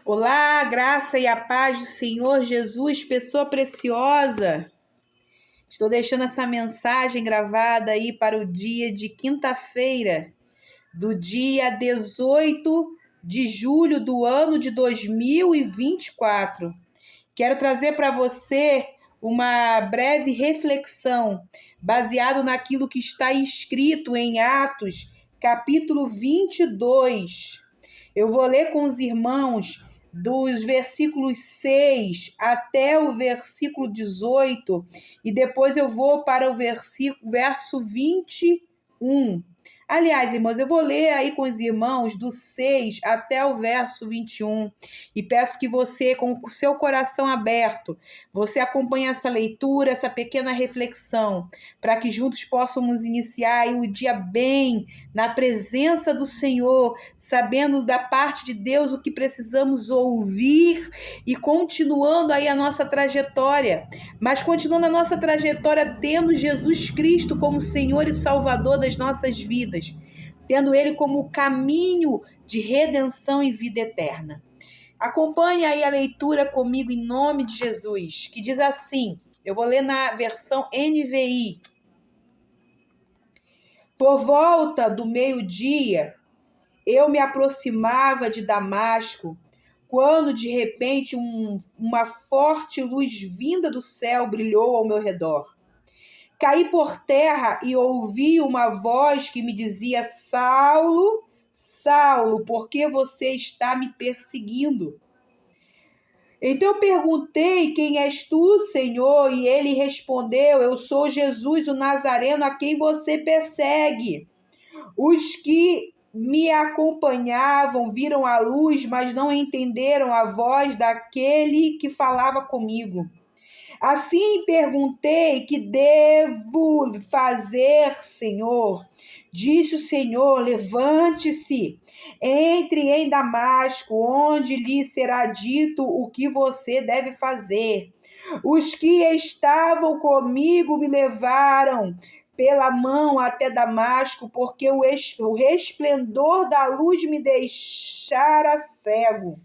Olá, graça e a paz do Senhor Jesus, pessoa preciosa. Estou deixando essa mensagem gravada aí para o dia de quinta-feira, do dia 18 de julho do ano de 2024. Quero trazer para você uma breve reflexão, baseado naquilo que está escrito em Atos, capítulo 22. Eu vou ler com os irmãos dos versículos 6 até o versículo 18 e depois eu vou para o verso 21. Aliás, irmãos, eu vou ler aí com os irmãos do 6 até o verso 21 e peço que você, com o seu coração aberto, você acompanhe essa leitura, essa pequena reflexão, para que juntos possamos iniciar aí o dia bem, na presença do Senhor, sabendo da parte de Deus o que precisamos ouvir e continuando aí a nossa trajetória, mas continuando a nossa trajetória tendo Jesus Cristo como Senhor e Salvador das nossas vidas, tendo Ele como o caminho de redenção e vida eterna. Acompanhe aí a leitura comigo em nome de Jesus, que diz assim, eu vou ler na versão NVI. Por volta do meio-dia, eu me aproximava de Damasco, quando de repente uma forte luz vinda do céu brilhou ao meu redor. Caí por terra e ouvi uma voz que me dizia: Saulo, Saulo, por que você está me perseguindo? Então eu perguntei: quem és tu, Senhor? E ele respondeu: eu sou Jesus, o Nazareno, a quem você persegue. Os que me acompanhavam viram a luz, mas não entenderam a voz daquele que falava comigo. Assim perguntei: que devo fazer, Senhor? Disse o Senhor: levante-se, entre em Damasco, onde lhe será dito o que você deve fazer. Os que estavam comigo me levaram pela mão até Damasco, porque o resplendor da luz me deixara cego.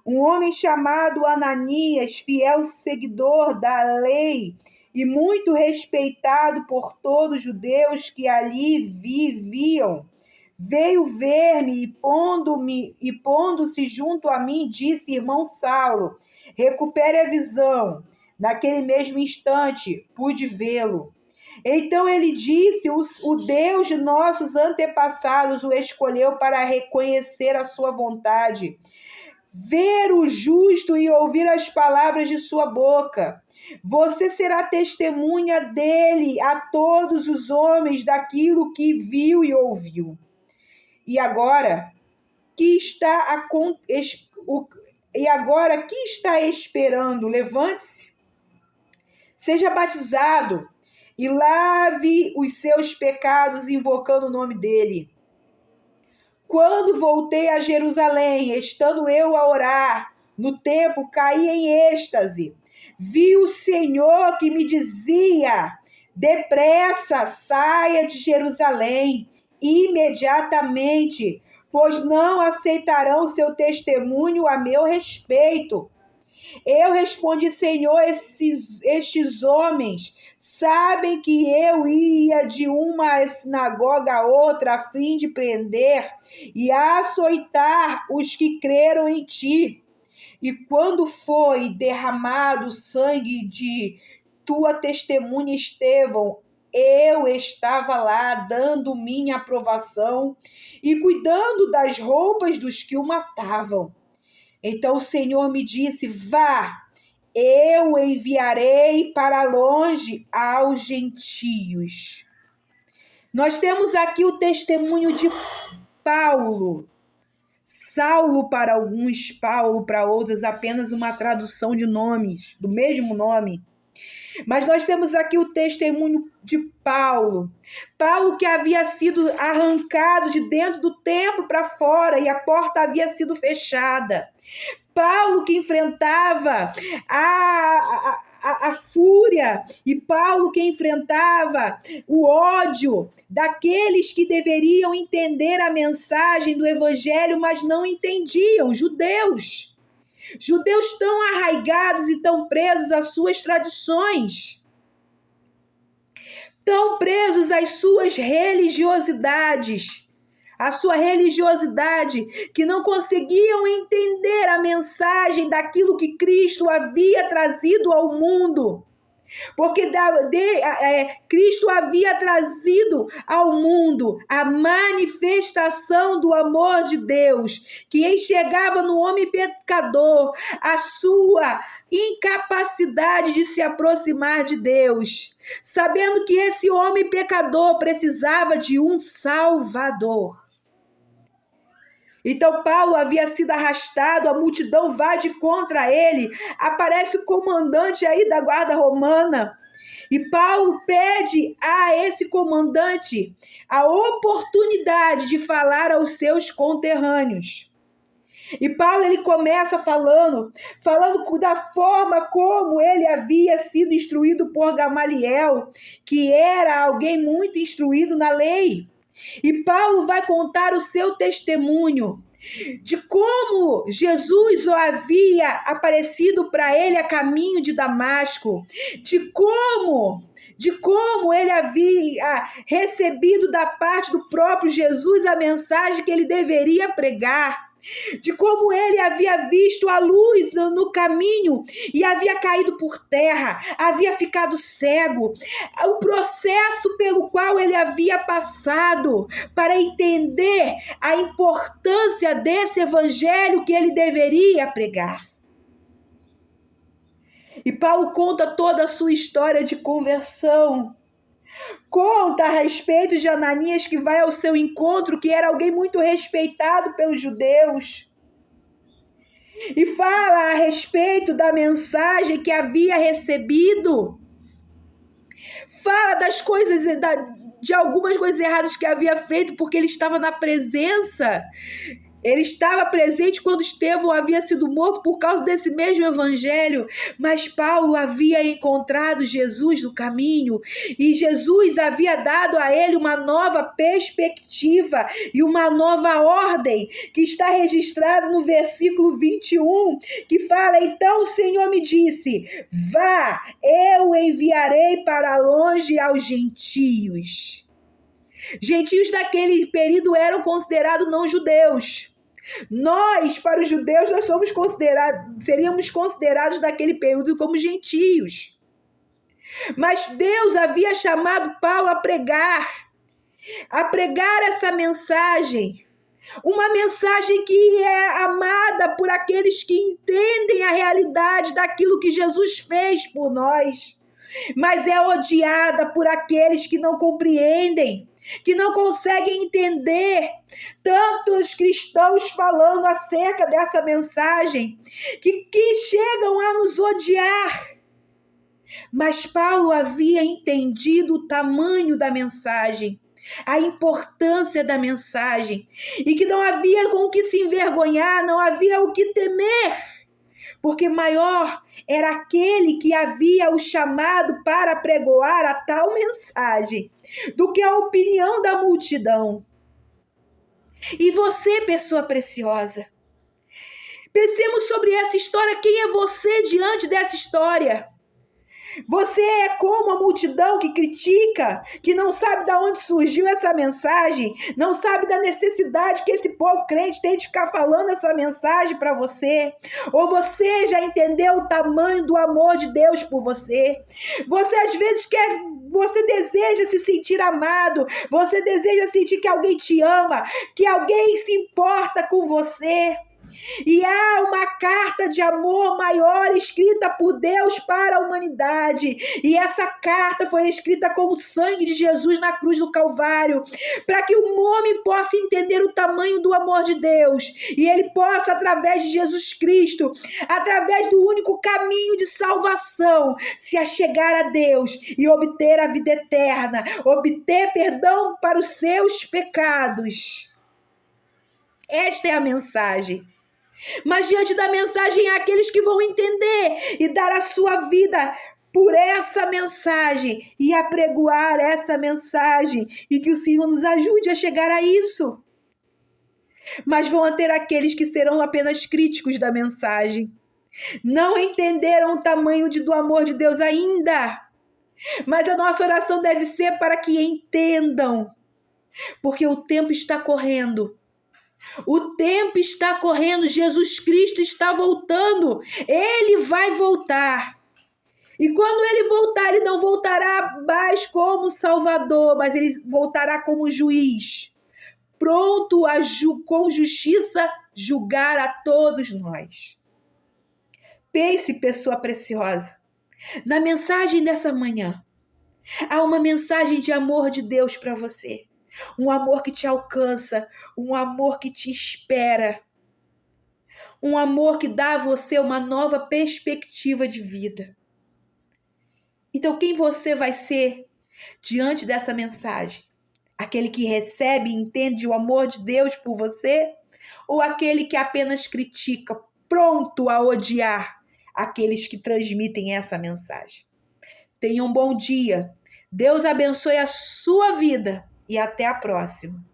Um homem chamado Ananias, fiel seguidor da lei e muito respeitado por todos os judeus que ali viviam, veio ver-me e pondo-se junto a mim, disse: irmão Saulo, recupere a visão. Naquele mesmo instante, pude vê-lo. Então ele disse: o Deus de nossos antepassados o escolheu para reconhecer a sua vontade, ver o justo e ouvir as palavras de sua boca. Você será testemunha dele a todos os homens daquilo que viu e ouviu. E agora, que está esperando? Levante-se, seja batizado e lave os seus pecados invocando o nome dele. Quando voltei a Jerusalém, estando eu a orar no templo, caí em êxtase. Vi o Senhor que me dizia: depressa, saia de Jerusalém imediatamente, pois não aceitarão seu testemunho a meu respeito. Eu respondi: Senhor, estes homens sabem que eu ia de uma sinagoga a outra a fim de prender e açoitar os que creram em ti. E quando foi derramado o sangue de tua testemunha Estevão, eu estava lá dando minha aprovação e cuidando das roupas dos que o matavam. Então o Senhor me disse: vá, eu enviarei para longe aos gentios. Nós temos aqui o testemunho de Paulo. Saulo para alguns, Paulo para outros, apenas uma tradução de nomes, do mesmo nome. Mas nós temos aqui o testemunho de Paulo. Paulo que havia sido arrancado de dentro do templo para fora e a porta havia sido fechada. Paulo que enfrentava a fúria e Paulo que enfrentava o ódio daqueles que deveriam entender a mensagem do evangelho, mas não entendiam, judeus. Judeus tão arraigados e tão presos às suas tradições, tão presos às suas religiosidades, a sua religiosidade, que não conseguiam entender a mensagem daquilo que Cristo havia trazido ao mundo. Porque Cristo havia trazido ao mundo a manifestação do amor de Deus, que enxergava no homem pecador a sua incapacidade de se aproximar de Deus, sabendo que esse homem pecador precisava de um Salvador. Então Paulo havia sido arrastado, a multidão vai de contra ele, aparece o comandante aí da guarda romana, e Paulo pede a esse comandante a oportunidade de falar aos seus conterrâneos. E Paulo ele começa falando da forma como ele havia sido instruído por Gamaliel, que era alguém muito instruído na lei. E Paulo vai contar o seu testemunho de como Jesus havia aparecido para ele a caminho de Damasco, de como ele havia recebido da parte do próprio Jesus a mensagem que ele deveria pregar, de como ele havia visto a luz no caminho e havia caído por terra, havia ficado cego, o processo pelo qual ele havia passado para entender a importância desse evangelho que ele deveria pregar. E Paulo conta toda a sua história de conversão. Conta a respeito de Ananias, que vai ao seu encontro, que era alguém muito respeitado pelos judeus. E fala a respeito da mensagem que havia recebido. Fala das coisas, de algumas coisas erradas que havia feito, porque ele estava na presença. Ele estava presente quando Estevão havia sido morto por causa desse mesmo evangelho, mas Paulo havia encontrado Jesus no caminho e Jesus havia dado a ele uma nova perspectiva e uma nova ordem, que está registrado no versículo 21, que fala: então o Senhor me disse, vá, eu enviarei para longe aos gentios. Gentios daquele período eram considerados não judeus. Nós, para os judeus, seríamos considerados naquele período como gentios. Mas Deus havia chamado Paulo a pregar essa mensagem. Uma mensagem que é amada por aqueles que entendem a realidade daquilo que Jesus fez por nós, mas é odiada por aqueles que não compreendem, que não conseguem entender. Tantos cristãos falando acerca dessa mensagem, que chegam a nos odiar. Mas Paulo havia entendido o tamanho da mensagem, a importância da mensagem, e que não havia com o que se envergonhar, não havia o que temer, porque maior era aquele que havia o chamado para pregoar a tal mensagem do que a opinião da multidão. E você, pessoa preciosa, pensemos sobre essa história. Quem é você diante dessa história? Você é como a multidão que critica, que não sabe de onde surgiu essa mensagem, não sabe da necessidade que esse povo crente tem de ficar falando essa mensagem para você? Ou você já entendeu o tamanho do amor de Deus por você? Você às vezes você deseja se sentir amado, você deseja sentir que alguém te ama, que alguém se importa com você. E há uma carta de amor maior escrita por Deus para a humanidade. E essa carta foi escrita com o sangue de Jesus na cruz do Calvário, para que o homem possa entender o tamanho do amor de Deus. E ele possa, através de Jesus Cristo, através do único caminho de salvação, se achegar a Deus e obter a vida eterna, obter perdão para os seus pecados. Esta é a mensagem. Mas diante da mensagem, há aqueles que vão entender e dar a sua vida por essa mensagem e apregoar essa mensagem, e que o Senhor nos ajude a chegar a isso. mas vão ter aqueles que serão apenas críticos da mensagem. Não entenderam o tamanho do amor de Deus ainda, mas a nossa oração deve ser para que entendam, porque o tempo está correndo. O tempo está correndo, Jesus Cristo está voltando, Ele vai voltar. E quando Ele voltar, Ele não voltará mais como Salvador, mas Ele voltará como juiz, pronto a com justiça julgar a todos nós. Pense, pessoa preciosa, na mensagem dessa manhã. Há uma mensagem de amor de Deus para você. Um amor que te alcança, um amor que te espera. Um amor que dá a você uma nova perspectiva de vida. Então, quem você vai ser diante dessa mensagem? Aquele que recebe e entende o amor de Deus por você? Ou aquele que apenas critica, pronto a odiar aqueles que transmitem essa mensagem? Tenha um bom dia. Deus abençoe a sua vida e até a próxima.